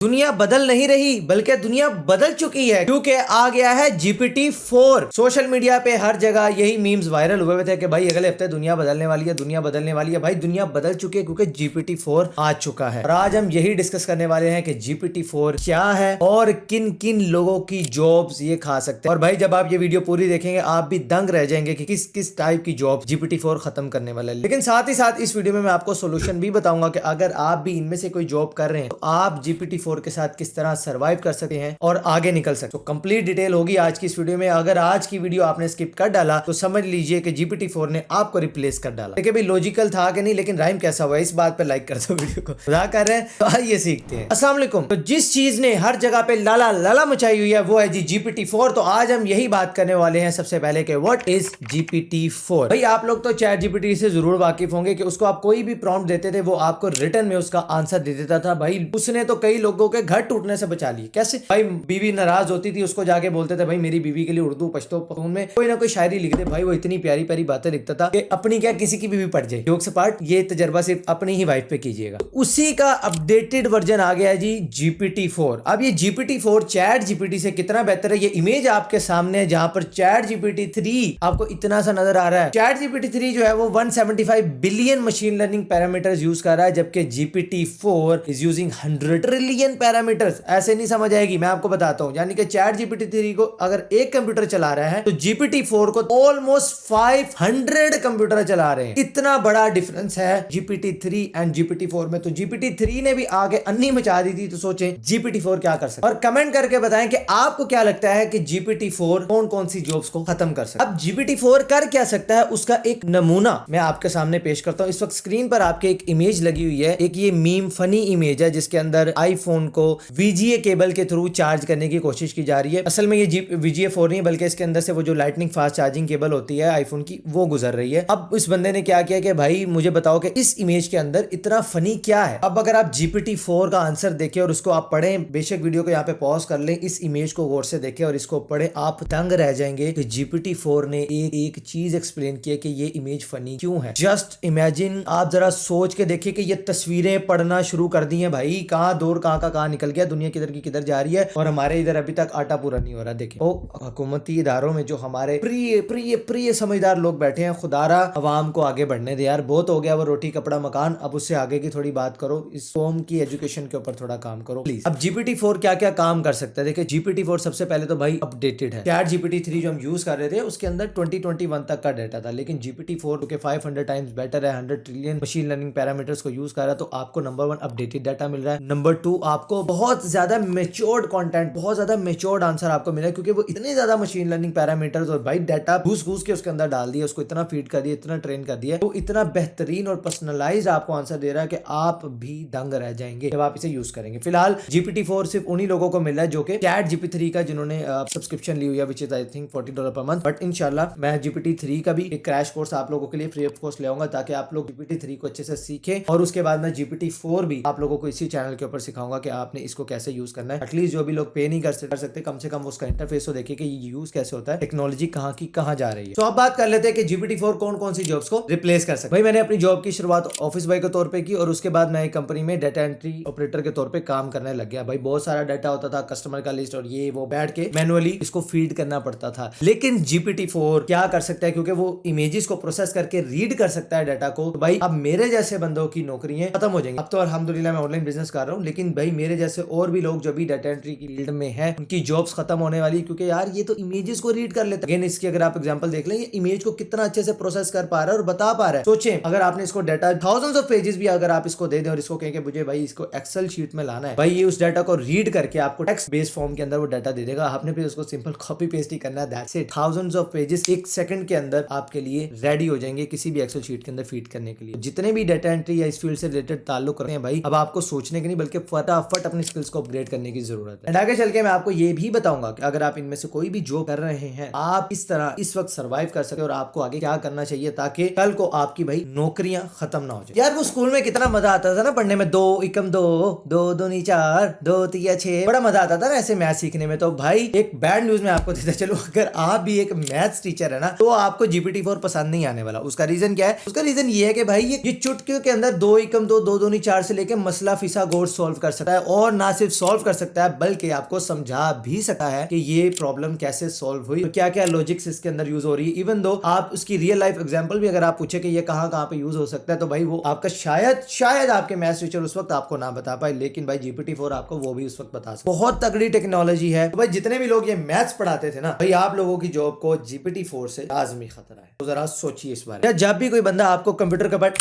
दुनिया बदल नहीं रही बल्कि दुनिया बदल चुकी है, क्योंकि आ गया है GPT-4। सोशल मीडिया पे हर जगह यही मीम्स वायरल हुए थे कि भाई अगले हफ्ते दुनिया बदलने वाली है, दुनिया बदलने वाली है। भाई दुनिया बदल चुकी है क्योंकि GPT-4 आ चुका है। और आज हम यही डिस्कस करने वाले हैं कि GPT-4 क्या है और किन किन लोगों की जॉब्स ये खा सकते हैं। और भाई जब आप ये वीडियो पूरी देखेंगे आप भी दंग रह जाएंगे कि किस किस टाइप की जॉब GPT-4 खत्म करने वाला है। लेकिन साथ ही साथ इस वीडियो में मैं आपको सोल्यूशन भी बताऊंगा कि अगर आप भी इनमें से कोई जॉब कर रहे हैं तो आप GPT-4 के साथ किस तरह सरवाइव कर सकते हैं और आगे निकल सकते हैं। तो कंप्लीट डिटेल होगी आज की इस वीडियो में। अगर आज की वीडियो आपने स्किप कर डाला तो समझ लीजिए कि GPT-4 ने आपको रिप्लेस कर डाला। देखिए भाई लॉजिकल था कि नहीं, लेकिन राइम कैसा हुआ इस बात पे लाइक कर दो वीडियो को। मजाक कर रहे हैं तो आइए सीखते हैं। अस्सलाम वालेकुम। तो जिस चीज ने हर जगह पे लाला लाला मचाई हुई है वो है जी GPT-4। तो आज हम यही बात करने वाले हैं सबसे पहले कि व्हाट इज GPT-4। भाई आप लोग तो चैट GPT से जरूर वाकिफ होंगे कि उसको आप कोई भी प्रॉम्प्ट देते थे वो आपको रिटर्न में उसका आंसर दे देता था। भाई उसने तो कई लोगों के घर टूटने से बचा लिए। कैसे? भाई बीवी नाराज होती थी, उसको जाके बोलते थे भाई मेरी बीवी के लिए उर्दू पश्तो पख्तून में कोई ना कोई शायरी लिख दे। भाई वो इतनी प्यारी प्यारी बातें लिखता था कि अपनी क्या किसी की बीवी पड़ जाए। जोक्स अपार्ट, ये तजर्बा सिर्फ अपनी ही वाइफ पे कीजिएगा। उसी का अपडेटेड वर्जन आ गया है जी GPT-4। अब ये GPT-4 चैट GPT से कितना बेहतर है ये इमेज आपके सामने है, जहां पर चैट GPT-3 आपको इतना सा नजर आ रहा है। चैट GPT-3 जो है वो 175 billion machine learning parameters use कर रहा है, जबकि GPT-4 is using 100 trillion parameters. ऐसे नहीं समझ आएगी, मैं आपको बताता हूं। यानी कि चैट GPT-3 को अगर एक कंप्यूटर चला रहा है तो GPT-4 को ऑलमोस्ट 500 कंप्यूटर चला रहे हैं। इतना बड़ा डिफरेंस है GPT-3 एंड GPT-4 में। तो GPT-3 ने भी आगे अन्नी मचा दी थी, तो सोचें GPT-4 क्या कर सकता है। और कमेंट करके बताएं कि आपको क्या लगता है कि GPT-4 कौन कौन सी जॉब्स को खत्म कर सकता है। अब GPT-4 कर क्या सकता है उसका एक नमूना मैं आपके सामने पेश करता हूं। इस वक्त स्क्रीन पर आपके एक इमेज लगी हुई है, एक ये मीम फनी इमेज है जिसके अंदर आईफोन को VGA केबल के थ्रू चार्ज करने की कोशिश की जा रही है। असल में ये VGA4 नहीं बल्कि इसके अंदर से वो जो लाइटनिंग फास्ट चार्जिंग केबल होती है आईफोन की वो गुजर रही है। अब इस बंदे ने क्या किया कि भाई मुझे बताओ कि इस इमेज के अंदर इतना फनी क्या है। अब अगर आप GPT-4 का आंसर देखें और उसको आप पढ़ें, बेशक वीडियो को यहाँ पे पॉज कर लें, इस इमेज को गौर से देखें और इसको पढ़ें, आप दंग रह जाएंगे कि GPT-4 ने एक चीज एक्सप्लेन किया कि ये इमेज फनी क्यों है। जस्ट इमेजिन, आप जरा सोच के देखिए कि ये तस्वीरें पढ़ना शुरू कर दी हैं। भाई कहाँ दौर कहाँ का कहाँ निकल गया, दुनिया किधर की किधर जा रही है और हमारे इधर अभी तक आटा पूरा नहीं हो रहा। देखिए वो हुकूमती इदारों में जो हमारे प्रिय प्रिय प्रिय समझदार लोग बैठे हैं, खुदारा अवाम को आगे बढ़ने दे यार। बहुत हो गया वो रोटी कपड़ा मकान, अब उससे आगे की थोड़ी बात करो, इस कौम की एजुकेशन के ऊपर थोड़ा काम करो प्लीज। अब GPT-4 क्या क्या काम कर सकता है देखिए। GPT-4 सबसे पहले तो भाई अपडेटेड है। चैट GPT-3 जो हम यूज कर रहे थे उसके अंदर 2021 तक का डाटा था, लेकिन GPT-4 के 500 टाइम्स बेटर है, 100 ट्रिलियन मशीन लर्निंग पैरामीटर्स को यूज कर रहा है। तो आपको नंबर 1 अपडेटेड डाटा मिल रहा है, नंबर 2 आपको बहुत ज्यादा मेच्योर्ड कंटेंट, बहुत ज्यादा मेच्योर्ड आंसर आपको मिला है, क्योंकि वो इतने ज्यादा मशीन लर्निंग पैरामीटर्स और भाई डाटा घूस घूस के उसके अंदर डाल दिया, उसको इतना फीड कर दिया, इतना ट्रेन कर दिया, तो इतना बेहतरीन और पर्सनलाइज्ड आपको आंसर दे रहा है कि आप भी दंग रह जाएंगे जब आप इसे यूज करेंगे। फिलहाल GPT-4 सिर्फ उन्हीं लोगों को मिल रहा है जो कि चैट GPT-3 का जिन्होंने सब्सक्रिप्शन ली हुई है, which is I think $40 per month. But इंशाल्लाह मैं GPT-3 का भी एक क्रैश कोर्स आप लोगों के लिए फ्री ऑफ कॉस्ट ले आऊंगा, ताकि आप लोग GPT-3 को अच्छे से सीखें और उसके बाद मैं GPT-4 भी आप लोगों को इसी चैनल के ऊपर सिखाऊंगा कि आपने इसको कैसे यूज करना है। एटलीस्ट जो भी लोग पे नहीं कर सकते कम से कम उसका इंटरफेस तो देखिए कि ये यूज कैसे होता है, टेक्नोलॉजी कहाँ की कहाँ जा रही है। तो अब बात कर लेते हैं कि GPT-4 कौन कौन सी जॉब्स को रिप्लेस कर सकता है। भाई मैंने अपनी जॉब की शुरुआत ऑफिस बॉय के तौर पे की और उसके बाद मैं एक कंपनी में डाटा एंट्री ऑपरेटर के तौर पे काम करने लग गया। भाई बहुत सारा डाटा होता था, कस्टमर का लिस्ट और ये वो, बैठ के मैनुअली इसको फीड करना पड़ता था। लेकिन GPT-4 क्या कर सकता है, क्योंकि वो इमेजेस को प्रोसेस करके रीड कर सकता है डाटा को। तो भाई अब मेरे जैसे बंदों की नौकरियां खत्म हो जाएंगी। अब तो अल्हम्दुलिल्लाह मैं ऑनलाइन बिजनेस कर रहा हूँ, लेकिन भाई मेरे जैसे और भी लोग जो भी डाटा एंट्री की फील्ड में है उनकी जॉब्स खत्म होने वाली, क्योंकि यार ये तो इमेजेस को रीड कर लेता है। इसकी अगर आप एग्जांपल देख लें, ये इमेज को कितना अच्छे से प्रोसेस कर पा रहा है और बता पा रहा है। सोचें अगर आपने इसको डाटा थाउजेंड्स ऑफ पेजेस भी अगर आप इसको दे दें और इसको कहें कि मुझे भाई इसको एक्सेल शीट में लाना है, भाई ये उस डाटा को रीड करके आपको टेक्स्ट बेस्ड फॉर्म के अंदर वो डाटा दे देगा। आपने फिर उसको सिंपल कॉपी पेस्ट ही करना है, that's it. Thousands of pages एक सेकंड के अंदर आपके लिए रेडी हो जाएंगे किसी भी एक्सेल शीट के अंदर फीड करने के लिए। जितने भी डाटा एंट्री या इस फील्ड से रिलेटेड ताल्लुक रखते हैं भाई, अब आपको सोचने के नहीं बल्कि फटाफट अपनी स्किल्स को अपग्रेड करने की जरूरत है। आगे चल के मैं आपको ये भी बताऊंगा कि अगर आप इनमें से कोई भी जॉब कर रहे हैं, आप इस तरह इस वक्त सर्वाइव कर सके और आपको आगे क्या करना चाहिए ताकि कल को आपकी भाई नौकरियां खत्म ना हो जाए। यार वो स्कूल में कितना मजा आता था ना पढ़ने में, 2 एकम 2, 2 दूनी 4, 2 तिया 6, बड़ा मजा आता था ना ऐसे मैथ सीखने में। तो भाई एक बैड न्यूज मैं आपको देता चलो, अगर आप भी एक मैथ्स टीचर है ना तो आपको GPT-4 पसंद नहीं आने वाला। उसका रीजन क्या है? उसका रीजन ये है कि भाई ये चुटकियों के अंदर 2 एकम 2, 2 दूनी 4 से लेके मसला फिसा गोर सॉल्व कर सकता सकता है और ना सिर्फ सॉल्व कर सकता है बल्कि आपको समझा भी सकता है कि ये प्रॉब्लम कैसे सॉल्व हुई, तो क्या क्या लॉजिक्स इसके अंदर यूज हो रही है। इवन दो आप उसकी रियल लाइफ एग्जांपल भी अगर आप पूछे कि ये कहां कहां पे यूज हो सकता है, तो भाई वो आपका शायद आपके मैथ्स टीचर उस वक्त आपको ना बता पाए, लेकिन भाई GPT-4 आपको वो भी उस वक्त बता सकता है। बहुत तगड़ी टेक्नोलॉजी है। तो भाई जितने भी लोग ये मैथ्स पढ़ाते थे ना, भाई आप लोगों की जॉब को GPT-4 से लाजमी खतरा है। तो जरा सोचिए इस बारे में। जब भी कोई बंदा आपको कंप्यूटर के ऊपर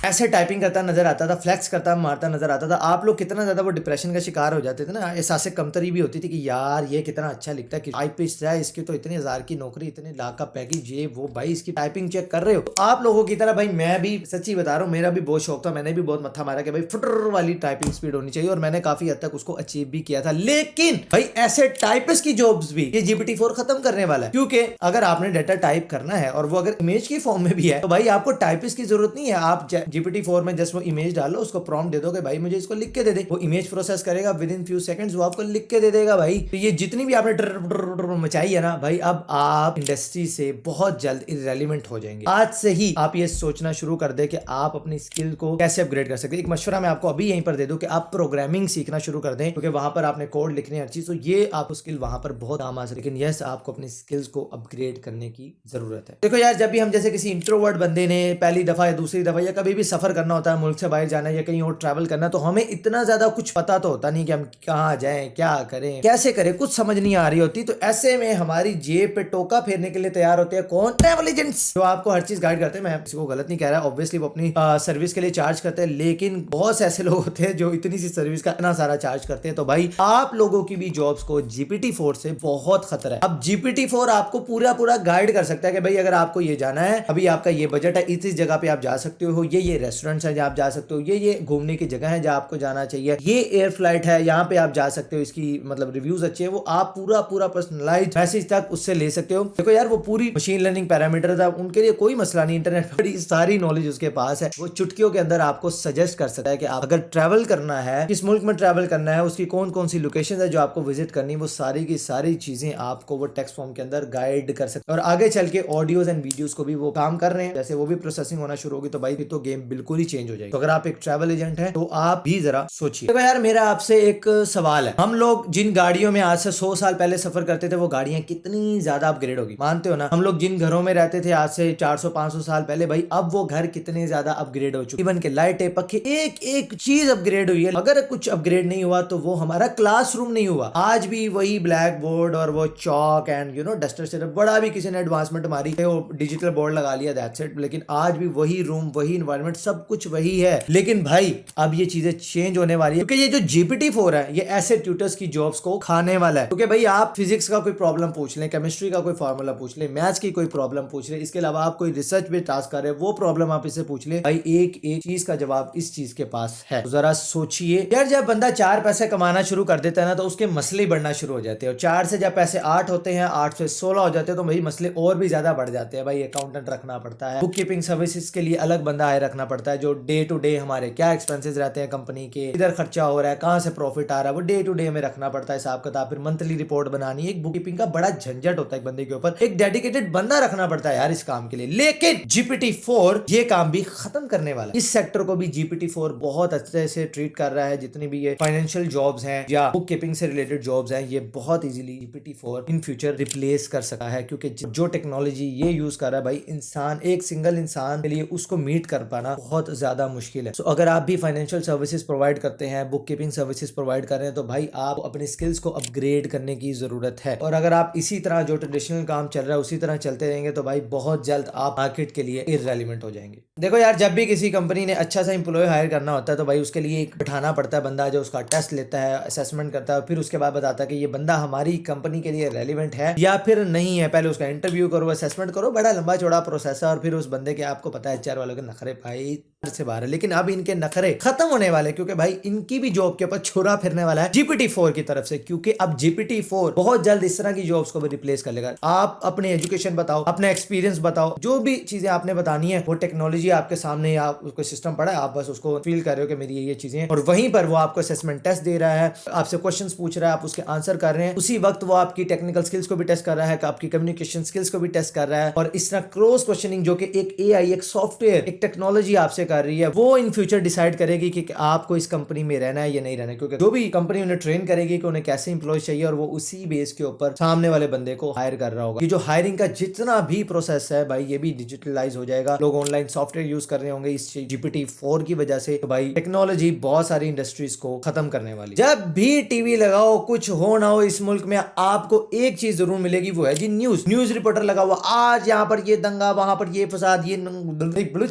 ऐसे टाइपिंग करता नजर आता था, फ्लेक्स करता मारता नजर आता था, आप लोग कितना ज्यादा वो डिप्रेशन का शिकार हो जाते थे ना, एहसास कमतरी भी होती थी कि यार ये कितना अच्छा लिखता है, कि टाइपिस्ट है, इसकी तो इतने हजार की नौकरी, इतने लाख का पैकेज, ये वो, भाई इसकी टाइपिंग चेक कर रहे हो। तो आप लोगों की तरह भाई मैं भी सच्ची बता रहा हूँ, मेरा भी बहुत शौक था, मैंने भी बहुत मत्था मारा कि भाई फुटर वाली टाइपिंग स्पीड होनी चाहिए, और मैंने काफी हद तक उसको अचीव भी किया था। लेकिन भाई ऐसे टाइपिस्ट की जॉब्स भी ये GPT-4 खत्म करने वाला है, क्योंकि अगर आपने डाटा टाइप करना है और वो अगर इमेज की फॉर्म में भी है, तो भाई आपको टाइपिस्ट की जरूरत नहीं है। आप GPT-4 में जस्ट वो इमेज डालो, उसको प्रॉम्प्ट दे दो कि भाई मुझे इसको लिख के दे दे, वो इमेज प्रोसेस करेगा, विद इन फ्यू सेकंड्स वो आपको लिख के दे देगा। भाई तो ये जितनी भी आपने मचाई है ना भाई, अब आप इंडस्ट्री से बहुत जल्द इररेलेवेंट हो जाएंगे। आज से ही आप ये सोचना शुरू कर दे कि आप अपनी स्किल को कैसे अपग्रेड कर सकते हैं। एक मशवरा मैं आपको अभी यहीं पर दे दूं कि आप प्रोग्रामिंग सीखना शुरू कर दें, क्योंकि वहां पर आपने कोड लिखने हर चीज, तो ये आपको स्किल वहां पर बहुत काम आ सकती है। लेकिन यस, आपको अपनी स्किल्स को अपग्रेड करने की जरूरत है। देखो यार, जब भी हम जैसे किसी इंट्रोवर्ट बंदे ने पहली दफा या दूसरी दफा या कभी भी सफर करना होता है, मुल्क से बाहर जाना या कहीं और ट्रैवल करना, तो हमें इतना ज्यादा कुछ पता तो होता नहीं कि हम कहाँ जाएं, क्या करें, कैसे करें, कुछ समझ नहीं आ रही होती। तो ऐसे में हमारी जेब पे टोका फेरने के लिए तैयार होते हैं कौन? ट्रैवल एजेंट्स, जो आपको हर चीज गाइड करते हैं। मैं किसी को गलत नहीं कह रहा, ऑब्वियसली वो अपनी सर्विस के लिए चार्ज करते हैं, लेकिन बहुत से ऐसे लोग होते हैं जो इतनी सी सर्विस का इतना सारा चार्ज करते हैं। तो भाई आप लोगों की भी जॉब्स को GPT-4 से बहुत खतरा है। अब GPT-4 आपको पूरा गाइड कर सकता है कि भाई अगर आपको ये जाना है, अभी आपका ये बजट है, इस जगह पे आप जा सकते हो, ये रेस्टोरेंट्स है जहाँ आप जा सकते हो, ये घूमने की जगह है जहाँ आपको जाना चाहिए, ये एयर फ्लाइट है यहाँ पे आप जा सकते हो, इसकी मतलब रिव्यूज अच्छे हैं, वो आप पूरा पर्सनलाइज मैसेज तक उससे ले सकते हो। देखो यार, वो पूरी मशीन लर्निंग पैरामीटर था, उनके लिए कोई मसला नहीं, इंटरनेट पर सारी नॉलेज उसके पास है। वो चुटकियों के अंदर आपको सजेस्ट कर सकता है कि आप अगर ट्रैवल करना है, किस मुल्क में ट्रैवल करना है, उसकी कौन कौन सी लोकेशन है जो आपको विजिट करनी, वो सारी की सारी चीजें आपको वो टेक्स्ट फॉर्म के अंदर गाइड कर सकते हैं। और आगे चल के ऑडियोज एंड वीडियोस को भी वो काम कर रहे हैं, जैसे वो भी प्रोसेसिंग होना शुरू होगी, तो भाई तो गेम बिल्कुल ही चेंज हो जाएगी। तो अगर आप एक ट्रैवल एजेंट है तो आप भी जरा सोचिए। तो यार मेरा आपसे एक सवाल है, हम लोग जिन गाड़ियों में आज से 100 साल पहले सफर करते थे, वो गाड़ियां कितनी ज्यादा अपग्रेड होगी, मानते हो ना? हम लोग जिन घरों में रहते थे आज से 400-500 साल पहले, भाई अब वो घर कितने ज्यादा अपग्रेड हो चुके, इवन के लाइटें, पखे, एक चीज अपग्रेड हुई है। अगर कुछ अपग्रेड नहीं हुआ तो वो हमारा क्लासरूम नहीं हुआ। आज भी वही ब्लैक बोर्ड और वो चॉक एंड डस्टर से बड़ा भी किसी ने एडवांसमेंट मारी, वो डिजिटल बोर्ड लगा लिया, दैट्स इट। लेकिन आज भी वही रूम, वही इन्वायरमेंट, सब कुछ वही है। लेकिन भाई अब ये चीजें चेंज होने वाली है, क्योंकि ये जो GPT-4 है ये ऐसे ट्यूटर्स की जॉब्स को खाने वाला है। क्योंकि भाई आप फिजिक्स का कोई प्रॉब्लम पूछ लें, केमिस्ट्री का कोई फार्मूला पूछ लें, मैथ्स की कोई प्रॉब्लम पूछ लें, इसके अलावा आप कोई रिसर्च में टास्क कर रहे हैं, वो प्रॉब्लम आप इससे पूछ लें, भाई एक चीज का जवाब इस चीज के पास है। तो जरा सोचिए यार, जब बंदा 4 पैसे कमाना शुरू कर देता है ना, तो उसके मसले बढ़ना शुरू हो जाते हैं। और 4 से जब पैसे 8 होते हैं, 8 से 16 हो जाते हैं, तो भाई मसले और भी ज्यादा बढ़ जाते हैं। भाई अकाउंटेंट रखना पड़ता है, बुक कीपिंग सर्विसेज के लिए अलग बंदा आए रखना पड़ता है, जो डे टू डे हमारे क्या एक्सपेंसेस रहते हैं कंपनी के, इधर खर्चा हो रहा है, कहां से प्रॉफिट आ रहा है, वो डे टू डे में रखना पड़ता है हिसाब किताब। फिर मंथली रिपोर्ट बनानी, एक बुक कीपिंग का बड़ा झंझट होता है एक बंदे के ऊपर, एक डेडिकेटेड बंदा रखना पड़ता है यार इस काम के लिए। लेकिन GPT-4 ये काम भी खत्म करने वाला है। इस सेक्टर को भी GPT-4 बहुत अच्छे से ट्रीट कर रहा है। जितनी भी ये फाइनेंशियल जॉब्स हैं या बुक कीपिंग से रिलेटेड जॉब्स हैं, ये बहुत easily GPT-4 in future replace कर सकता है, क्योंकि जो टेक्नोलॉजी ये यूज कर रहा है भाई, इंसान, एक सिंगल इंसान के लिए उसको मीट कर पाना बहुत ज्यादा मुश्किल है। तो अगर आप भी फाइनेंशियल सर्विसेज प्रोवाइड करते हैं, बुक कीपिंग सर्विसेज प्रोवाइड कर रहे हैं, तो भाई आप अपनी स्किल्स को अपग्रेड करने की जरूरत है। और अगर आप इसी तरह जो ट्रेडिशनल काम चल रहा है उसी तरह चलते रहेंगे, तो भाई बहुत जल्द आप मार्केट के लिए इररेलेवेंट हो जाएंगे। देखो यार, जब भी किसी कंपनी ने अच्छा सा एम्प्लॉय हायर करना होता है, तो भाई उसके लिए एक बिठाना पड़ता है बंदा, जो उसका टेस्ट लेता है, असेसमेंट करता है, फिर उसके बाद बताता है कि ये बंदा हमारी कंपनी के लिए रेलिवेंट है या फिर नहीं है। पहले उसका इंटरव्यू करो, असेसमेंट करो, बड़ा लंबा चौड़ा प्रोसेस है। और फिर उस बंदे के, आपको पता है HR वालों के नखरे भाई से बाहर है। लेकिन अब इनके नखरे खत्म होने वाले, क्योंकि भाई इनकी भी जॉब के ऊपर छोरा फिरने वाला है GPT-4 की तरफ से। क्योंकि अब GPT-4 बहुत जल्द इस तरह की जॉब्स को भी रिप्लेस कर लेगा। आप अपनी एजुकेशन बताओ, अपना एक्सपीरियंस बताओ, जो भी चीजें आपने बतानी है, वो टेक्नोलॉजी आपके सामने, आप उसको सिस्टम पड़ा है, आप बस उसको फील कर रहे हो कि मेरी ये चीजें, और वहीं पर वो आपको असेसमेंट टेस्ट दे रहा है, आपसे क्वेश्चंस पूछ रहा है, आप उसके आंसर कर रहे हैं। उसी वक्त वो आपकी टेक्निकल स्किल्स को भी टेस्ट कर रहा है, आपकी कम्युनिकेशन स्किल्स को भी टेस्ट कर रहा है। और इस तरह क्रॉस क्वेश्चनिंग, जो कि एक AI, एक सॉफ्टवेयर, एक टेक्नोलॉजी आपसे कर रही है वो इन फ्यूचर डिसाइड करेगी कि आपको इस कंपनी में रहना है या नहीं रहना है, क्योंकि जो भी कंपनी उन्हें ट्रेन करेगी कि उन्हें कैसे इंप्लॉय चाहिए और वो उसी बेस के ऊपर सामने वाले बंदे को हायर कर रहा होगा। ये जो हायरिंग का जितना भी प्रोसेस है भाई ये भी डिजिटलाइज हो जाएगा। लोग ऑनलाइन सॉफ्टवेयर यूज कर रहे होंगे इस GPT-4 की वजह से। तो भाई टेक्नोलॉजी बहुत सारी इंडस्ट्रीज को खत्म करने वाली। जब भी टीवी लगाओ कुछ हो ना हो इस मुल्क में आपको एक चीज जरूर मिलेगी, वो है जी न्यूज रिपोर्टर लगा हुआ। आज यहाँ पर ये दंगा, वहां पर ये फसाद, ये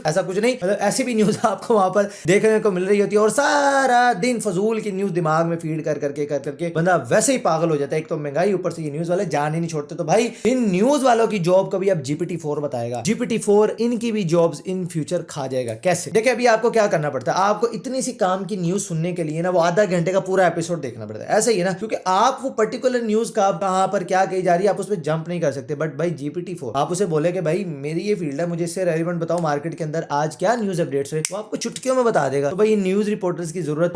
ऐसा कुछ नहीं, मतलब ऐसी भी न्यूज आपको वहां पर देखने को मिल रही होती है और सारा दिन फजूल की न्यूज दिमाग में फीड कर करके बंदा वैसे ही पागल हो जाता है। एक तो महंगाई, ऊपर से ये न्यूज वाले जान ही नहीं छोड़ते। तो भाई इन न्यूज वालों की जॉब कभी अब GPT-4 बताएगा। GPT-4 इनकी भी जॉब्स इन फ्यूचर खा जाएगा। कैसे? देखिए अभी आपको क्या करना पड़ता है, आपको इतनी सी काम की न्यूज सुनने के लिए ना वो आधा घंटे का पूरा एपिसोड देखना पड़ता है। ऐसा ही है ना, क्योंकि आप वो पर्टिकुलर न्यूज का कहां पर क्या कही जा रही है आप उस पर जंप नहीं कर सकते। बट भाई GPT-4 आप उसे बोले कि भाई मेरी ये फील्ड है, मुझे इससे रेलिवेंट बताओ मार्केट के अंदर आज क्या न्यूज अपडेट्स है, वो आपको चुटकियों में बता देगा। तो भाई न्यूज रिपोर्टर्स की जरूरत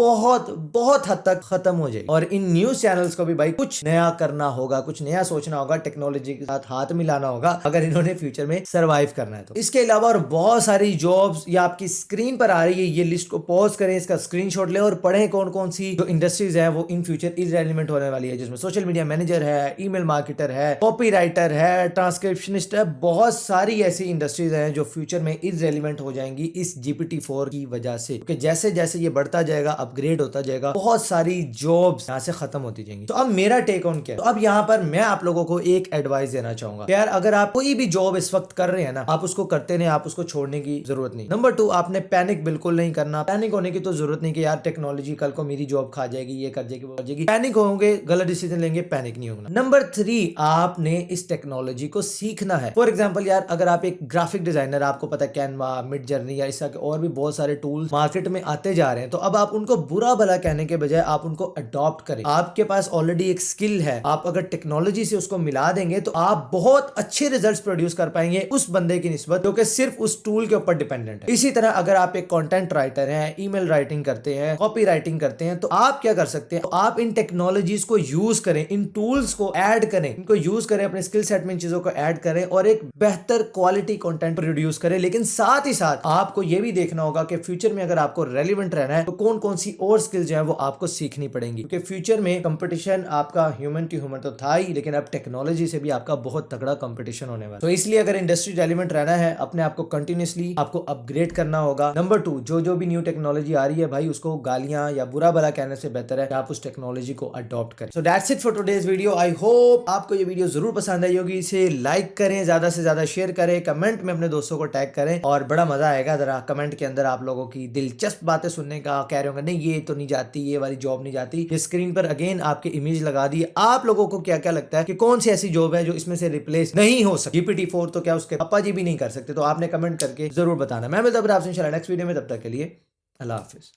बहुत हद तक खत्म हो जाएगी और इन न्यूज चैनल्स को भी भाई कुछ नया करना होगा, कुछ नया सोचना होगा, टेक्नोलॉजी के साथ हाथ मिलाना होगा अगर इन्होंने फ्यूचर में सर्वाइव करना है तो। इसके अलावा और बहुत सारी जॉब्स ये आपकी स्क्रीन पर आ रही है, ये लिस्ट को पॉज करें, इसका स्क्रीनशॉट लें और पढ़ें कौन कौन सी जो इंडस्ट्रीज है वो इन फ्यूचर इररिलेवेंट होने वाली है, जिसमें सोशल मीडिया मैनेजर है, ईमेल मार्केटर है, कॉपीराइटर है, ट्रांसक्रिप्शनिस्ट है। बहुत सारी ऐसी इंडस्ट्रीज हैं जो फ्यूचर में इररिलेवेंट हो जाएंगी इस GPT-4 की वजह से, क्योंकि जैसे जैसे ये बढ़ता जाएगा, अपग्रेड होता जाएगा, बहुत सारी जॉब्स यहाँ से खत्म होती जाएंगी। तो अब मेरा टेक ऑन क्या है, तो अब यहाँ पर मैं आप लोगों को एक एडवाइस देना चाहूंगा। यार अगर आप कोई भी जॉब इस वक्त कर रहे हैं ना, आप उसको करते नहीं, आप उसको छोड़ने की जरूरत नहीं। नंबर 2, आपने पैनिक बिल्कुल नहीं करना। पैनिक होने की तो जरूरत नहीं कि यार टेक्नोलॉजी कल को मेरी जॉब खा जाएगी, ये कर जाएगी, वो कर जाएगी। पैनिक होंगे, गलत डिसीजन लेंगे, पैनिक नहीं होगा। नंबर 3, आपने इस टेक्नोलॉजी को सीखना है। फॉर एग्जाम्पल यार अगर आप एक ग्राफिक डिजाइनर, आपको पता है कैनवा, मिड जर्नी या इस तरह के और भी बहुत सारे टूल्स मार्केट में आते जा रहे हैं, तो अब आप उनको बुरा भला कहने के बजाय आप उनको अडॉप्ट करें। आपके पास ऑलरेडी एक स्किल है, आप अगर टेक्नोलॉजी से उसको मिला देंगे तो आप बहुत अच्छे रिजल्ट्स प्रोड्यूस कर पाएंगे उस बंदे की निस्बत जो कि सिर्फ उस टूल के ऊपर डिपेंडेंट है। इसी तरह अगर आप एक कंटेंट राइटर हैं, ईमेल राइटिंग करते हैं, कॉपी राइटिंग करते हैं, तो आप क्या कर सकते हैं, तो आप इन टेक्नोलॉजीज को यूज करें, इन टूल्स को ऐड करें, इनको यूज करें, अपने स्किल सेट में इन चीजों को ऐड करें और एक बेहतर क्वालिटी कंटेंट प्रोड्यूस करें। लेकिन साथ ही साथ आपको यह भी देखना होगा कि फ्यूचर में अगर आपको रेलिवेंट रहना है तो कौन कौन सी और स्किल्स जो है वो आपको सीखनी पड़ेंगी, क्योंकि फ्यूचर में कंपटीशन आपका ह्यूमन टू ह्यूमन तो था ही, लेकिन अब टेक्नोलॉजी से भी आपका बहुत तगड़ा कंपटीशन होने वाला है। तो इसलिए अगर इंडस्ट्री रेलिवेंट रहना है, अपने आप को कंटिन्यूअसली आपको अपग्रेड करना होगा। नंबर 2, जो भी न्यू टेक्नोलॉजी आ रही है भाई उसको गालियां या बुरा भला कहने से बेहतर है कि आप उस टेक्नोलॉजी को अडॉप्ट करें। So that's it for today's video. I hope आपको ये वीडियो जरूर पसंद आई होगी। इसे लाइक करें, ज्यादा से ज्यादा शेयर करें, कमेंट में अपने दोस्तों को टैग करें और बड़ा मजा आएगा जरा कमेंट के अंदर आप लोगों की दिलचस्प बातें सुनने का। कह रहे होंगे नहीं ये तो नहीं जाती, ये वाली जॉब नहीं जाती। ये स्क्रीन पर अगेन आपके इमेज लगा दी। आप लोगों को क्या क्या लगता है कि कौन सी ऐसी जॉब है जो इसमें से रिप्लेस नहीं हो सकती। GPT-4 तो क्या उसके पापा जी भी नहीं कर सकते, तो आपने कमेंट करके जरूर बताना। मैं मिलता हूं आपसे इंशाल्लाह नेक्स्ट वीडियो में, तब तक के लिए अल्लाह हाफिज।